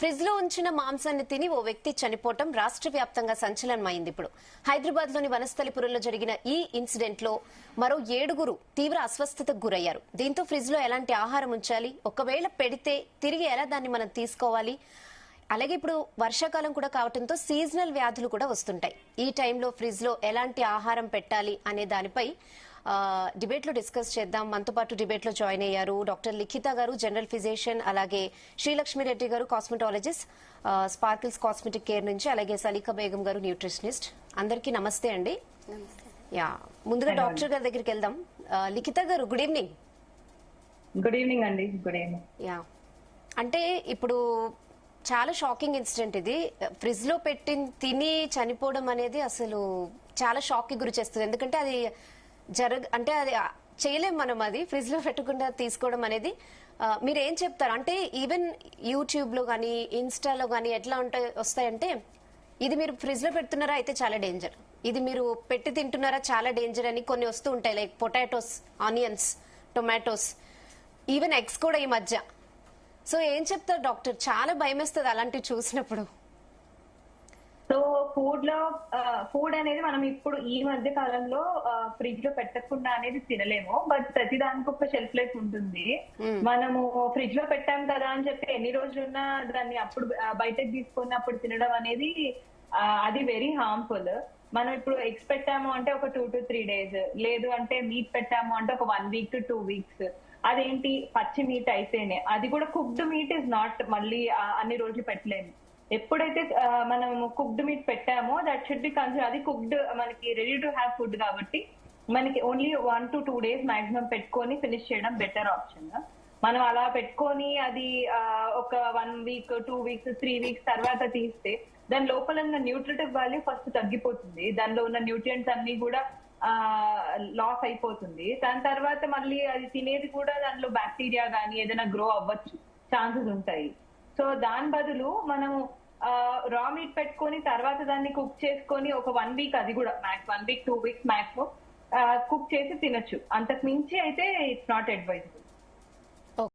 Fridge లో ఉంచిన మాంసాన్ని తిని ఓ వ్యక్తి చనిపోవటం రాష్ట్ర వ్యాప్తంగా సంచలనమైంది. ఇప్పుడు హైదరాబాద్ లోని వనస్థలిపురంలో జరిగిన ఈ ఇన్సిడెంట్ లో మరో 7 తీవ్ర అస్వస్థతకు గురయ్యారు. దీంతో ఫ్రిడ్జ్ లో ఎలాంటి ఆహారం ఉంచాలి, ఒకవేళ పెడితే తిరిగి ఎలా దాన్ని మనం తీసుకోవాలి, అలాగే ఇప్పుడు వర్షాకాలం కూడా కావడంతో సీజనల్ వ్యాధులు కూడా వస్తుంటాయి. ఈ టైంలో ఫ్రిడ్జ్ లో ఎలాంటి ఆహారం పెట్టాలి అనే దానిపై డిబేట్ లో డిస్కస్ చేద్దాం. మనతో పాటు డిబేట్ లో జాయిన్ అయ్యారు డాక్టర్ లిఖిత గారు, జనరల్ ఫిజిషియన్, అలాగే శ్రీలక్ష్మి రెడ్డి గారు, కాస్మెటాలజిస్ట్, స్పార్కిల్స్ కాస్మెటిక్ కేర్ నుంచి, అలాగే సలీకా బేగం గారు, న్యూట్రిషనిస్ట్. అందరికీ నమస్తే అండి. యా, ముందుగా డాక్టర్ గారి దగ్గరికి వెళ్దాం. లిఖిత గారు, గుడ్ ఈవినింగ్. గుడ్ ఈవినింగ్ అండి. Good evening. యా, అంటే ఇప్పుడు చాలా షాకింగ్ ఇన్సిడెంట్ ఇది. ఫ్రిడ్జ్ లో పెట్టి తిని చనిపోవడం అనేది అసలు చాలా షాక్ కి గురి చేస్తుంది. ఎందుకంటే అది అంటే అది చేయలేం మనం, అది ఫ్రిడ్జ్ లో పెట్టకుండా తీసుకోవడం అనేది. మీరు ఏం చెప్తారు? అంటే ఈవెన్ యూట్యూబ్ లో కానీ ఇన్స్టాలో కానీ ఎట్లా వస్తాయంటే, ఇది మీరు ఫ్రిడ్జ్ లో పెడుతున్నారా అయితే చాలా డేంజర్, ఇది మీరు పెట్టి తింటున్నారా చాలా డేంజర్ అని కొన్ని వస్తూ ఉంటాయి. Like potatoes, onions, tomatoes, even eggs కూడా ఈ మధ్య. సో ఏం చెప్తారు డాక్టర్? చాలా భయం వేస్తుంది అలాంటివి చూసినప్పుడు. సో ఫుడ్ అనేది మనం ఇప్పుడు ఈ మధ్య కాలంలో ఫ్రిడ్జ్ లో పెట్టకుండా అనేది తినలేము. బట్ ప్రతి దానికి ఒక షెల్ఫ్ లైఫ్ ఉంటుంది. మనము ఫ్రిడ్జ్ లో పెట్టాం కదా అని చెప్పి ఎన్ని రోజులున్నా దాన్ని అప్పుడు బయటకు తీసుకొని అప్పుడు తినడం అనేది అది వెరీ హార్మ్ఫుల్. మనం ఇప్పుడు ఎగ్స్ పెట్టాము అంటే ఒక 2 to 3 days, లేదు అంటే మీట్ పెట్టాము అంటే ఒక 1 week to 2 weeks. అదేంటి పచ్చి మీట్ అయితేనే, అది కూడా కుక్డ్ మీట్ ఇస్ నాట్ మళ్ళీ అన్ని రోజులు పెట్టలేము. ఎప్పుడైతే మనం కుక్డ్ మీట్ పెట్టామో దట్ షుడ్ బి కన్సిడర్, అది కుక్డ్ మనకి రెడీ టు హ్యావ్ ఫుడ్ కాబట్టి మనకి ఓన్లీ 1 to 2 days మాక్సిమం పెట్టుకొని ఫినిష్ చేయడం బెటర్ ఆప్షన్. మనం అలా పెట్టుకొని అది ఒక 1 week, 2 weeks, 3 weeks తర్వాత తీస్తే దాని లోపల ఉన్న న్యూట్రిటివ్ వాల్యూ ఫస్ట్ తగ్గిపోతుంది. దానిలో ఉన్న న్యూట్రియంట్స్ అన్ని కూడా లాస్ అయిపోతుంది. దాని తర్వాత మళ్ళీ అది తినేది కూడా దానిలో బ్యాక్టీరియా కానీ ఏదైనా గ్రో అవ్వచ్చు, ఛాన్సెస్ ఉంటాయి. సో దాని బదులు మనము రా మీట్ పెట్టుకొని తర్వాత దాన్ని కుక్ చేసుకొని ఒక 1 week, అది కూడా max 1 week, 2 weeks max cook చేసి తినొచ్చు. అంతకు మించి అయితే ఇట్స్ నాట్ అడ్వైజబుల్.